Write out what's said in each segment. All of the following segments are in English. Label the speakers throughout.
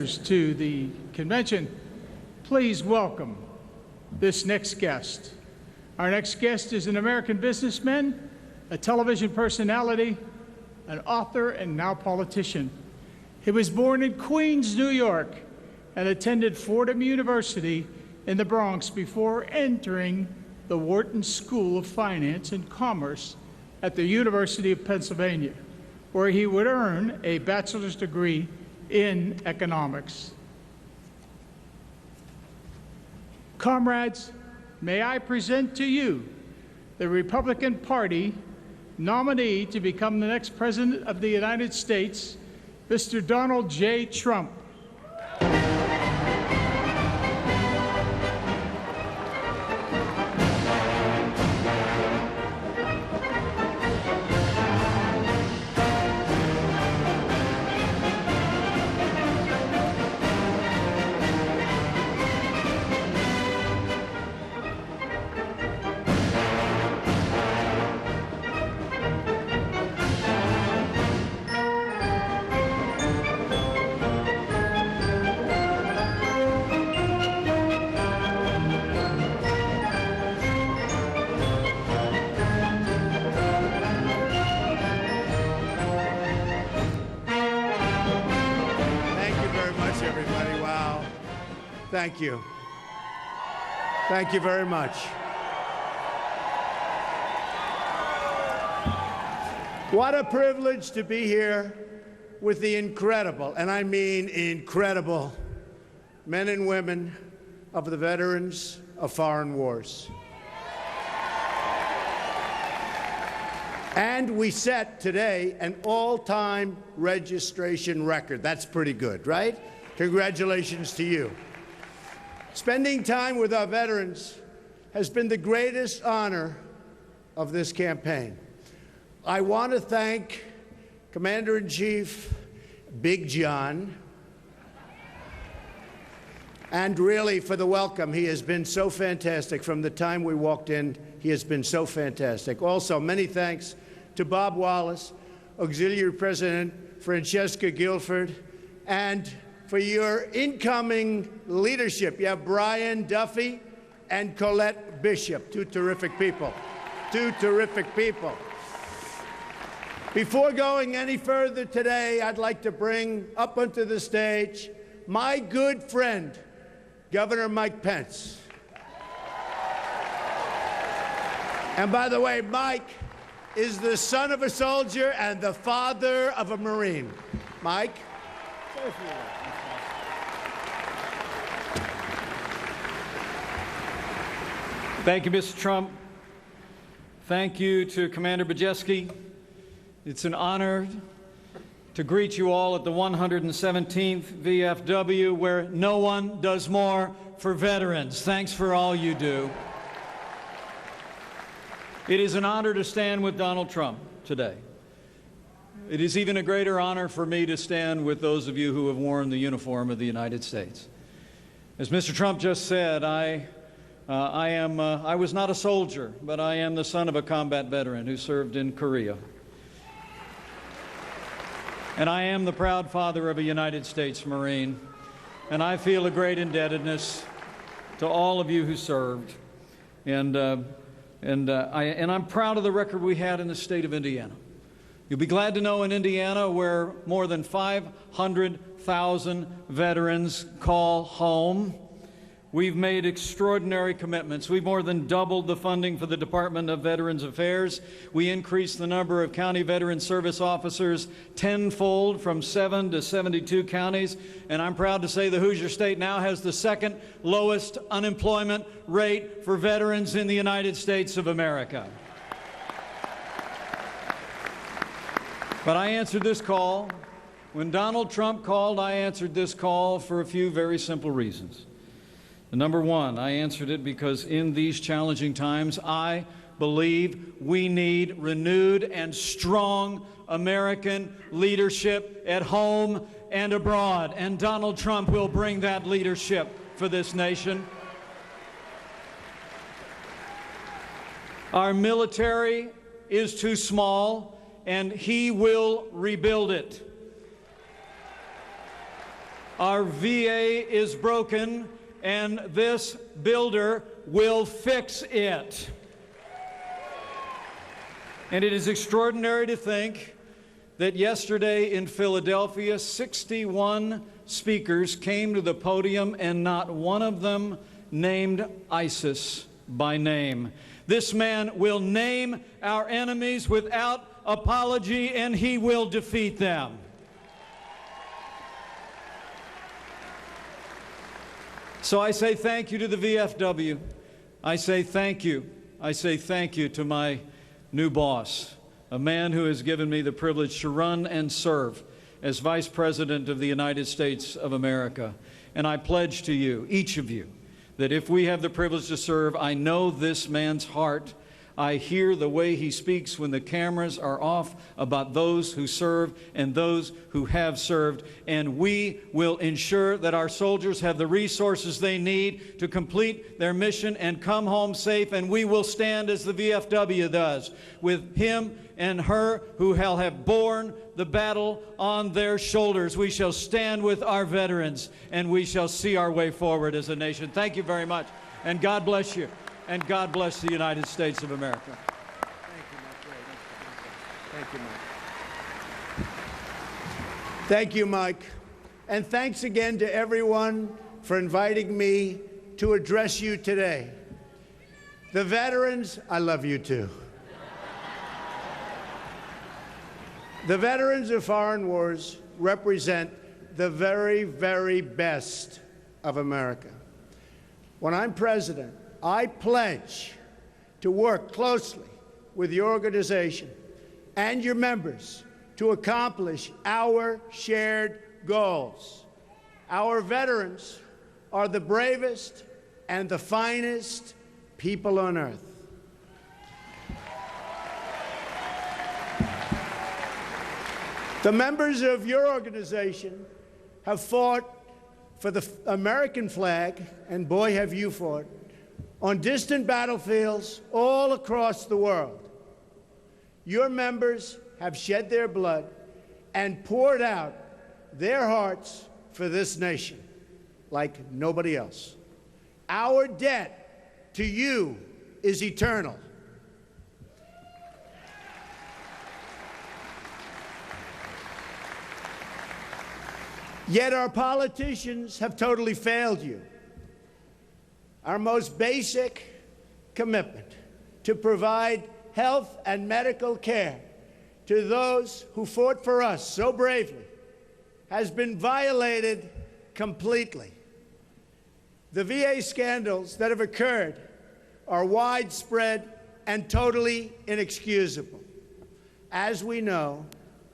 Speaker 1: To the convention, please welcome this next guest. Our next guest is an American businessman, a television personality, an author, and now politician. He was born in Queens, New York, and attended Fordham University in the Bronx before entering the Wharton School of Finance and Commerce at the University of Pennsylvania, where he would earn a bachelor's degree in economics. Comrades, may I present to you the Republican Party nominee to become the next President of the United States, Mr. Donald J. Trump.
Speaker 2: Thank you. Thank you very much. What a privilege to be here with the incredible, and I mean incredible, men and women of the veterans of foreign wars. And we set today an all-time registration record. That's pretty good, right? Congratulations to you. Spending time with our veterans has been the greatest honor of this campaign. I want to thank Commander-in-Chief Big John, and really for the welcome. He has been so fantastic. From the time we walked in, he has been so fantastic. Also, many thanks to Bob Wallace, Auxiliary President Francesca Guilford, and for your incoming leadership. You have Brian Duffy and Colette Bishop, two terrific people. Two terrific people. Before going any further today, I'd like to bring up onto the stage my good friend, Governor Mike Pence. And by the way, Mike is the son of a soldier and the father of a Marine. Mike?
Speaker 3: Thank you, Mr. Trump. Thank you to Commander Bajewski. It's an honor to greet you all at the 117th VFW, where no one does more for veterans. Thanks for all you do. It is an honor to stand with Donald Trump today. It is even a greater honor for me to stand with those of you who have worn the uniform of the United States. As Mr. Trump just said, I was not a soldier, but I am the son of a combat veteran who served in Korea. And I am the proud father of a United States Marine, and I feel a great indebtedness to all of you who served. And I'm proud of the record we had in the state of Indiana. You'll be glad to know in Indiana, where more than 500,000 veterans call home, we've made extraordinary commitments. We've more than doubled the funding for the Department of Veterans Affairs. We increased the number of county veteran service officers tenfold, from 7 to 72 counties. And I'm proud to say the Hoosier State now has the second lowest unemployment rate for veterans in the United States of America. But I answered this call. When Donald Trump called, I answered this call for a few very simple reasons. Number one, I answered it because in these challenging times, I believe we need renewed and strong American leadership at home and abroad. And Donald Trump will bring that leadership for this nation. Our military is too small, and he will rebuild it. Our VA is broken, and this builder will fix it. And it is extraordinary to think that yesterday in Philadelphia, 61 speakers came to the podium and not one of them named ISIS by name. This man will name our enemies without apology, and he will defeat them. So I say thank you to the VFW. I say thank you. I say thank you to my new boss, a man who has given me the privilege to run and serve as Vice President of the United States of America. And I pledge to you, each of you, that if we have the privilege to serve, I know this man's heart. I hear the way he speaks when the cameras are off about those who serve and those who have served. And we will ensure that our soldiers have the resources they need to complete their mission and come home safe. And we will stand as the VFW does, with him and her who have borne the battle on their shoulders. We shall stand with our veterans, and we shall see our way forward as a nation. Thank you very much, and God bless you. And God bless the United States of America.
Speaker 2: Thank you, Mike. Thank you, Mike. And thanks again to everyone for inviting me to address you today. The veterans, I love you too. The veterans of foreign wars represent the very, very best of America. When I'm president, I pledge to work closely with your organization and your members to accomplish our shared goals. Our veterans are the bravest and the finest people on earth. The members of your organization have fought for the American flag, and boy, have you fought, on distant battlefields all across the world. Your members have shed their blood and poured out their hearts for this nation like nobody else. Our debt to you is eternal. Yet our politicians have totally failed you. Our most basic commitment to provide health and medical care to those who fought for us so bravely has been violated completely. The VA scandals that have occurred are widespread and totally inexcusable. As we know,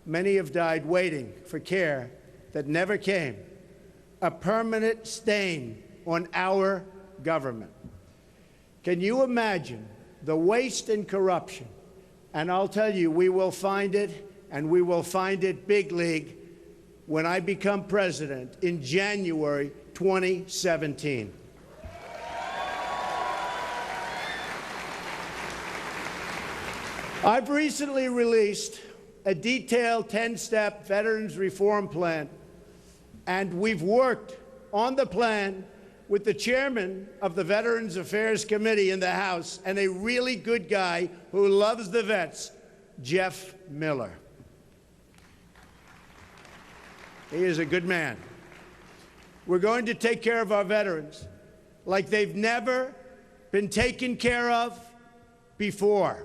Speaker 2: many have died waiting for care that never came, a permanent stain on our government. Can you imagine the waste and corruption? And I'll tell you, we will find it, and we will find it big league when I become president in January 2017. I've recently released a detailed 10-step veterans reform plan, and we've worked on the plan with the chairman of the Veterans Affairs Committee in the House and a really good guy who loves the vets, Jeff Miller. He is a good man. We're going to take care of our veterans like they've never been taken care of before.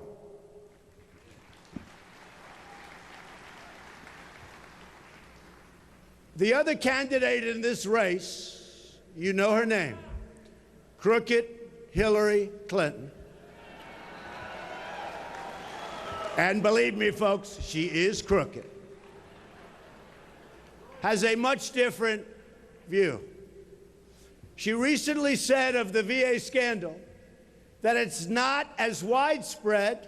Speaker 2: The other candidate in this race, you know her name, Crooked Hillary Clinton. And believe me, folks, she is crooked. Has a much different view. She recently said of the VA scandal that it's not as widespread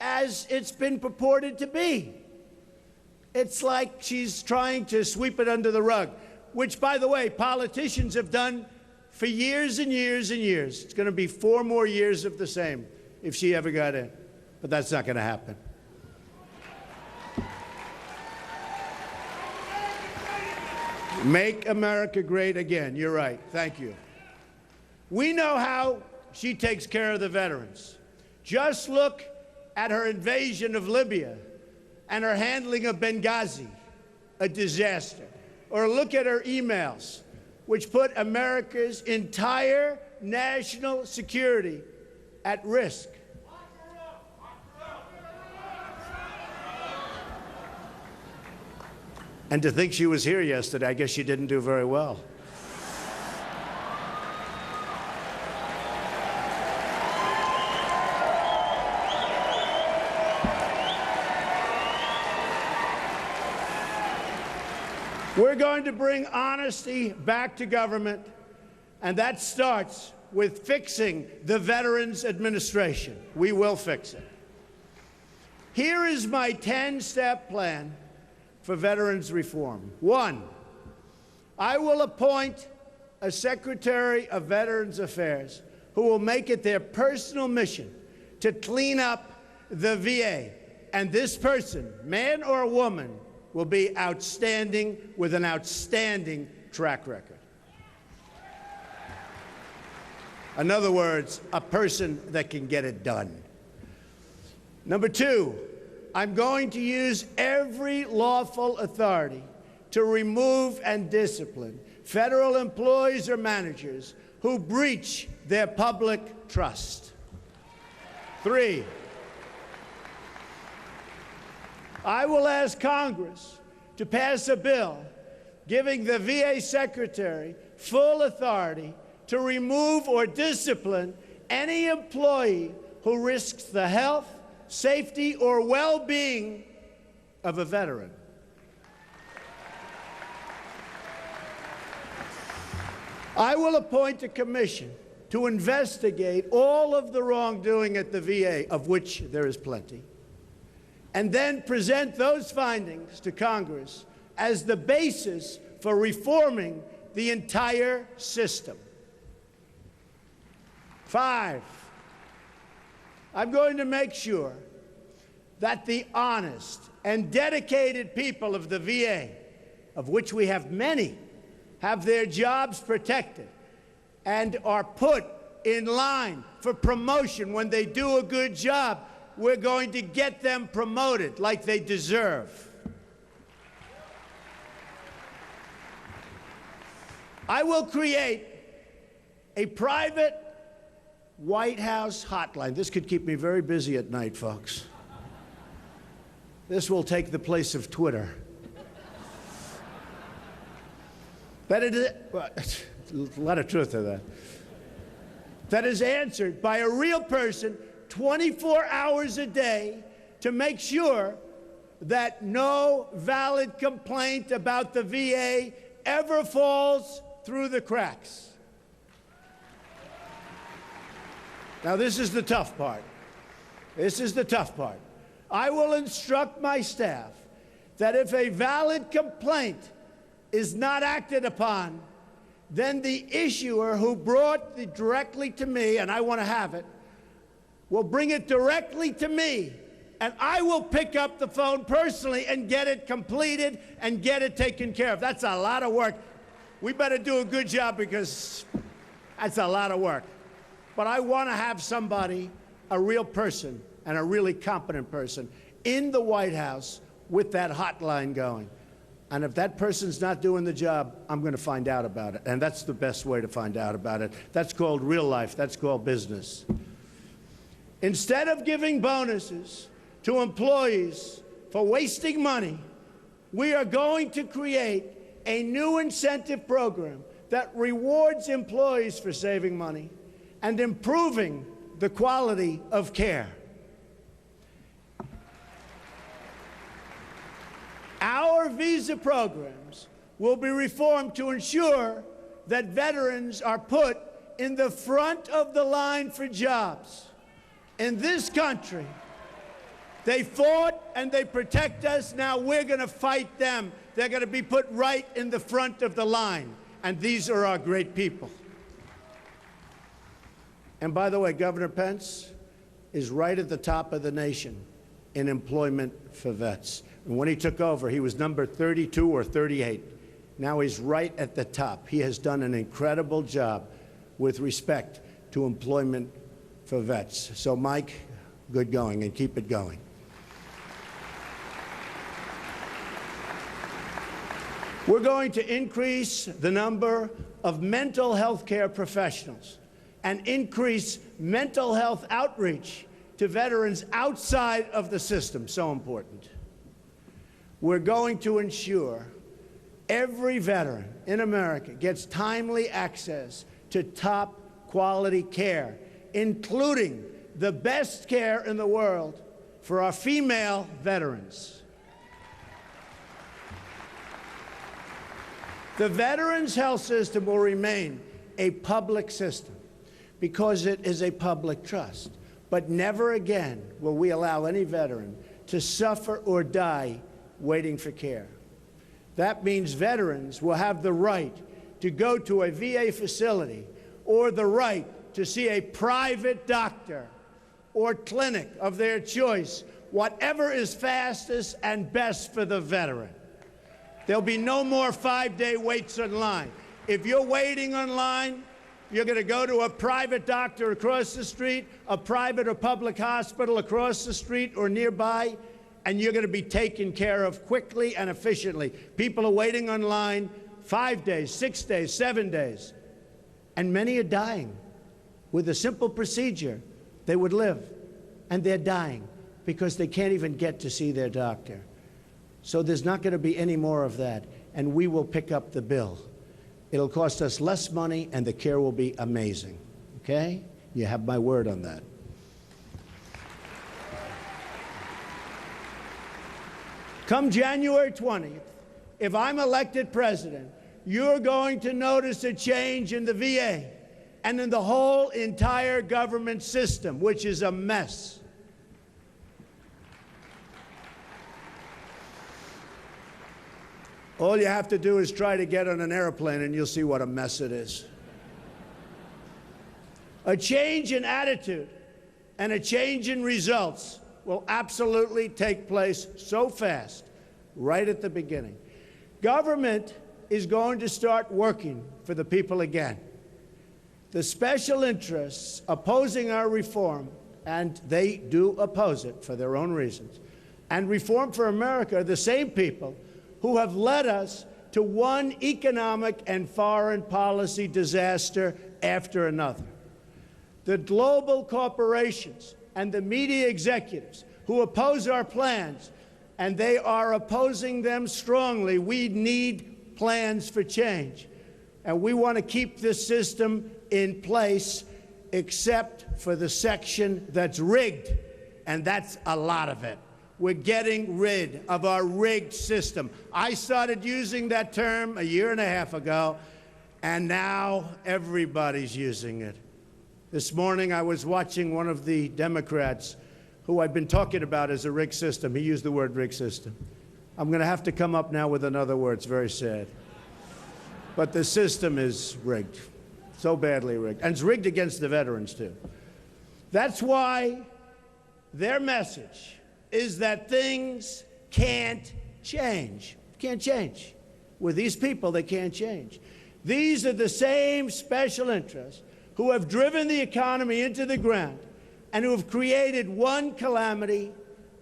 Speaker 2: as it's been purported to be. It's like she's trying to sweep it under the rug, which, by the way, politicians have done for years and years and years. It's going to be 4 more years of the same if she ever got in. But that's not going to happen. Make America great again. You're right. Thank you. We know how she takes care of the veterans. Just look at her invasion of Libya and her handling of Benghazi, a disaster. Or look at her emails, which put America's entire national security at risk. And to think she was here yesterday, I guess she didn't do very well. We're going to bring honesty back to government, and that starts with fixing the Veterans Administration. We will fix it. Here is my 10-step plan for veterans reform. 1, I will appoint a Secretary of Veterans Affairs who will make it their personal mission to clean up the VA. And this person, man or woman, will be outstanding with an outstanding track record. In other words, a person that can get it done. Number 2, I'm going to use every lawful authority to remove and discipline federal employees or managers who breach their public trust. 3, I will ask Congress to pass a bill giving the VA Secretary full authority to remove or discipline any employee who risks the health, safety, or well-being of a veteran. I will appoint a commission to investigate all of the wrongdoing at the VA, of which there is plenty, and then present those findings to Congress as the basis for reforming the entire system. 5, I'm going to make sure that the honest and dedicated people of the VA, of which we have many, have their jobs protected and are put in line for promotion when they do a good job. We're going to get them promoted like they deserve. I will create a private White House hotline. This could keep me very busy at night, folks. This will take the place of Twitter. That is, well, a lot of truth to that. That is answered by a real person 24 hours a day to make sure that no valid complaint about the VA ever falls through the cracks. Now, this is the tough part. This is the tough part. I will instruct my staff that if a valid complaint is not acted upon, then the issuer who brought it directly to me, and I want to have it, will bring it directly to me, and I will pick up the phone personally and get it completed and get it taken care of. That's a lot of work. We better do a good job because that's a lot of work. But I want to have somebody, a real person, and a really competent person in the White House with that hotline going. And if that person's not doing the job, I'm going to find out about it. And that's the best way to find out about it. That's called real life. That's called business. Instead of giving bonuses to employees for wasting money, we are going to create a new incentive program that rewards employees for saving money and improving the quality of care. Our visa programs will be reformed to ensure that veterans are put in the front of the line for jobs. In this country, they fought and they protect us. Now we're going to fight them. They're going to be put right in the front of the line. And these are our great people. And by the way, Governor Pence is right at the top of the nation in employment for vets. And when he took over, he was number 32 or 38. Now he's right at the top. He has done an incredible job with respect to employment for vets. So, Mike, good going, and keep it going. We're going to increase the number of mental health care professionals and increase mental health outreach to veterans outside of the system. So important. We're going to ensure every veteran in America gets timely access to top quality care, including the best care in the world for our female veterans. The Veterans Health System will remain a public system because it is a public trust. But never again will we allow any veteran to suffer or die waiting for care. That means veterans will have the right to go to a VA facility or the right to see a private doctor or clinic of their choice, whatever is fastest and best for the veteran. There'll be no more 5-day waits in line. If you're waiting online, you're going to go to a private doctor across the street, a private or public hospital across the street or nearby, and you're going to be taken care of quickly and efficiently. People are waiting online 5 days, 6 days, 7 days, and many are dying. With a simple procedure, they would live, and they're dying because they can't even get to see their doctor. So there's not going to be any more of that, and we will pick up the bill. It'll cost us less money, and the care will be amazing. Okay? You have my word on that. Come January 20th, if I'm elected president, you're going to notice a change in the VA and in the whole entire government system, which is a mess. All you have to do is try to get on an airplane, and you'll see what a mess it is. A change in attitude and a change in results will absolutely take place so fast, right at the beginning. Government is going to start working for the people again. The special interests opposing our reform, and they do oppose it for their own reasons, and Reform for America are the same people who have led us to one economic and foreign policy disaster after another. The global corporations and the media executives who oppose our plans, and they are opposing them strongly. We need plans for change. And we want to keep this system in place, except for the section that's rigged, and that's a lot of it. We're getting rid of our rigged system. I started using that term a year and a half ago, and now everybody's using it. This morning I was watching one of the Democrats who I've been talking about as a rigged system. He used the word rigged system. I'm going to have to come up now with another word. It's very sad. But the system is rigged, so badly rigged. And it's rigged against the veterans, too. That's why their message is that things can't change. Can't change. With these people, they can't change. These are the same special interests who have driven the economy into the ground and who have created one calamity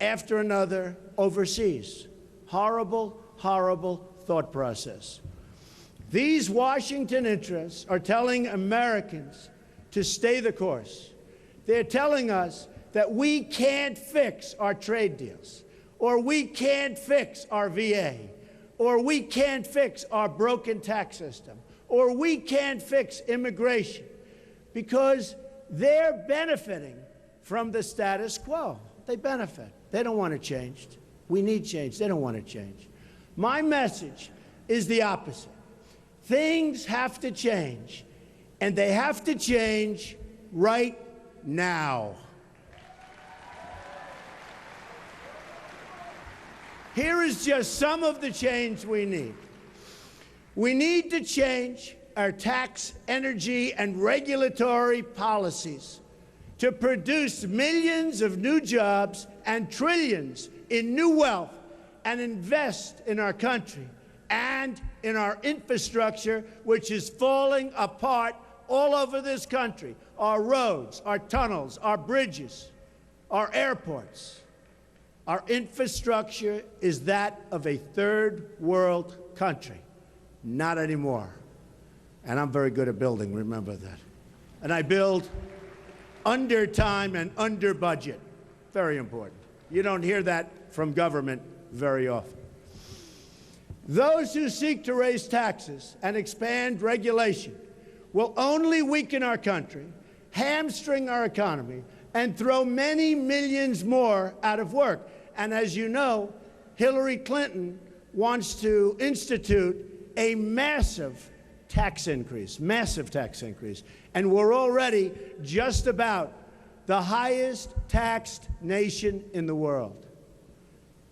Speaker 2: after another overseas. Horrible, horrible thought process. These Washington interests are telling Americans to stay the course. They're telling us that we can't fix our trade deals, or we can't fix our VA, or we can't fix our broken tax system, or we can't fix immigration, because they're benefiting from the status quo. They benefit. They don't want it changed. We need change. They don't want it changed. My message is the opposite. Things have to change, and they have to change right now. Here is just some of the change we need. We need to change our tax, energy, and regulatory policies to produce millions of new jobs and trillions in new wealth and invest in our country and in our infrastructure, which is falling apart all over this country. Our roads, our tunnels, our bridges, our airports. Our infrastructure is that of a third world country. Not anymore. And I'm very good at building, remember that. And I build under time and under budget. Very important. You don't hear that from government very often. Those who seek to raise taxes and expand regulation will only weaken our country, hamstring our economy, and throw many millions more out of work. And as you know, Hillary Clinton wants to institute a massive tax increase. And we're already just about the highest taxed nation in the world.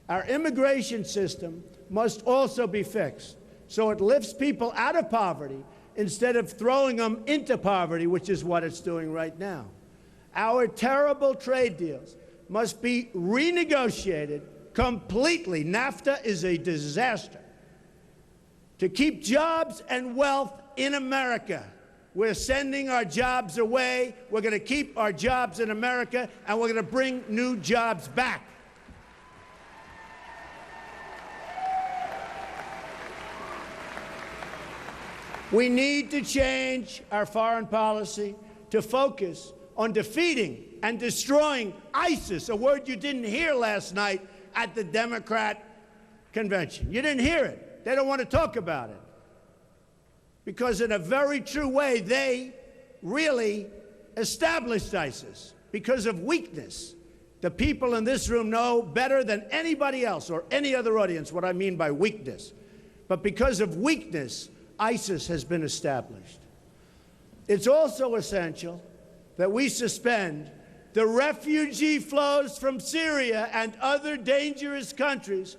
Speaker 2: Our immigration system must also be fixed so it lifts people out of poverty instead of throwing them into poverty, which is what it's doing right now. Our terrible trade deals must be renegotiated completely. NAFTA is a disaster. To keep jobs and wealth in America, we're sending our jobs away. We're going to keep our jobs in America, and we're going to bring new jobs back. We need to change our foreign policy to focus on defeating and destroying ISIS, a word you didn't hear last night at the Democrat convention. You didn't hear it. They don't want to talk about it. Because in a very true way, they really established ISIS because of weakness. The people in this room know better than anybody else or any other audience what I mean by weakness. But because of weakness, ISIS has been established. It's also essential that we suspend the refugee flows from Syria and other dangerous countries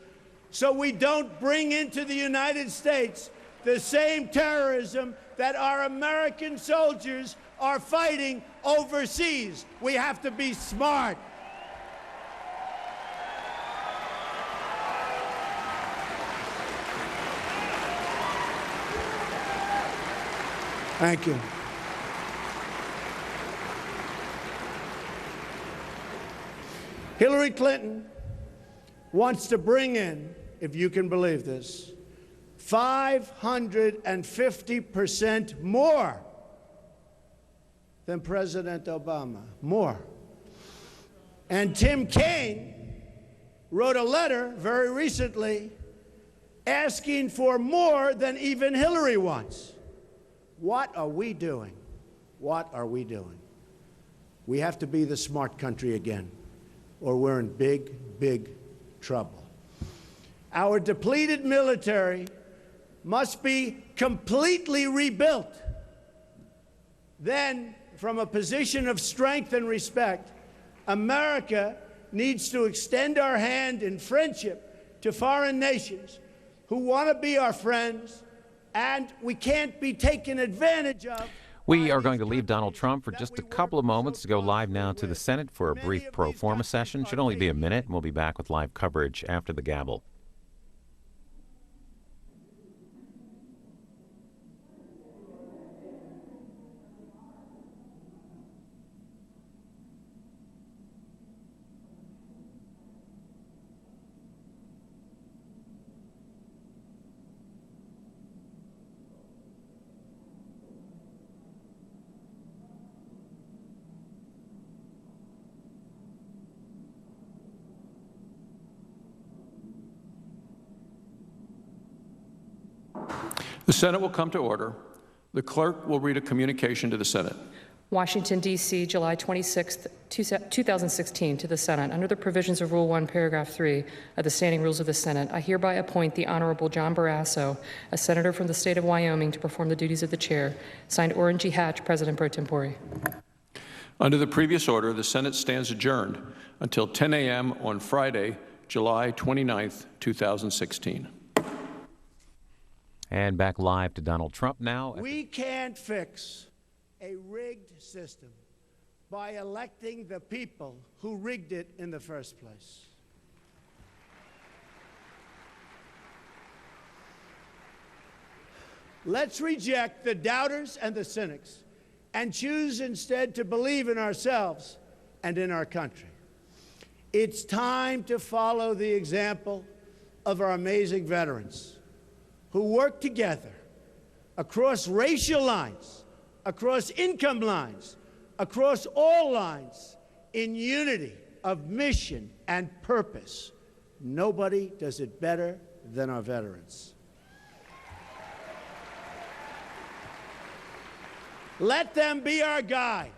Speaker 2: so we don't bring into the United States the same terrorism that our American soldiers are fighting overseas. We have to be smart. Thank you. Hillary Clinton wants to bring in, if you can believe this, 550% more than President Obama. More. And Tim Kaine wrote a letter very recently asking for more than even Hillary wants. What are we doing? What are we doing? We have to be the smart country again, or we're in big, big trouble. Our depleted military must be completely rebuilt. Then, from a position of strength and respect, America needs to extend our hand in friendship to foreign nations who want to be our friends, and we can't be taken advantage of.
Speaker 4: We are going to leave Donald Trump for just a couple of moments to go live now to the Senate for a brief pro forma session. Should only be a minute, and we'll be back with live coverage after the gavel.
Speaker 5: The Senate will come to order. The clerk will read a communication to the Senate.
Speaker 6: Washington, D.C., July 26, 2016, to the Senate. Under the provisions of Rule 1, Paragraph 3 of the Standing Rules of the Senate, I hereby appoint the Honorable John Barrasso, a senator from the state of Wyoming, to perform the duties of the chair. Signed, Orrin G. Hatch, President pro tempore.
Speaker 5: Under the previous order, the Senate stands adjourned until 10 a.m. on Friday, July 29, 2016.
Speaker 4: And back live to Donald Trump now.
Speaker 2: We can't fix a rigged system by electing the people who rigged it in the first place. Let's reject the doubters and the cynics and choose instead to believe in ourselves and in our country. It's time to follow the example of our amazing veterans who work together across racial lines, across income lines, across all lines, in unity of mission and purpose. Nobody does it better than our veterans. Let them be our guide.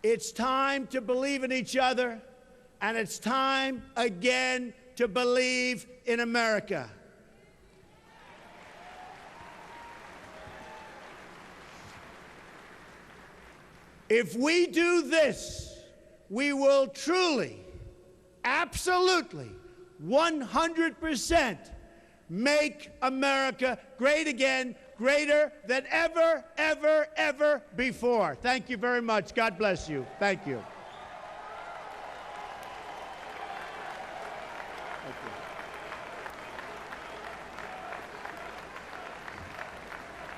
Speaker 2: It's time to believe in each other, and it's time again to believe in America. If we do this, we will truly, absolutely, 100% make America great again, greater than ever, ever, ever before. Thank you very much. God bless you. Thank you.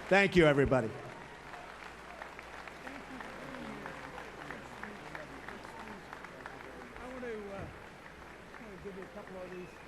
Speaker 2: Thank you, everybody.
Speaker 1: I want to give you a couple of these.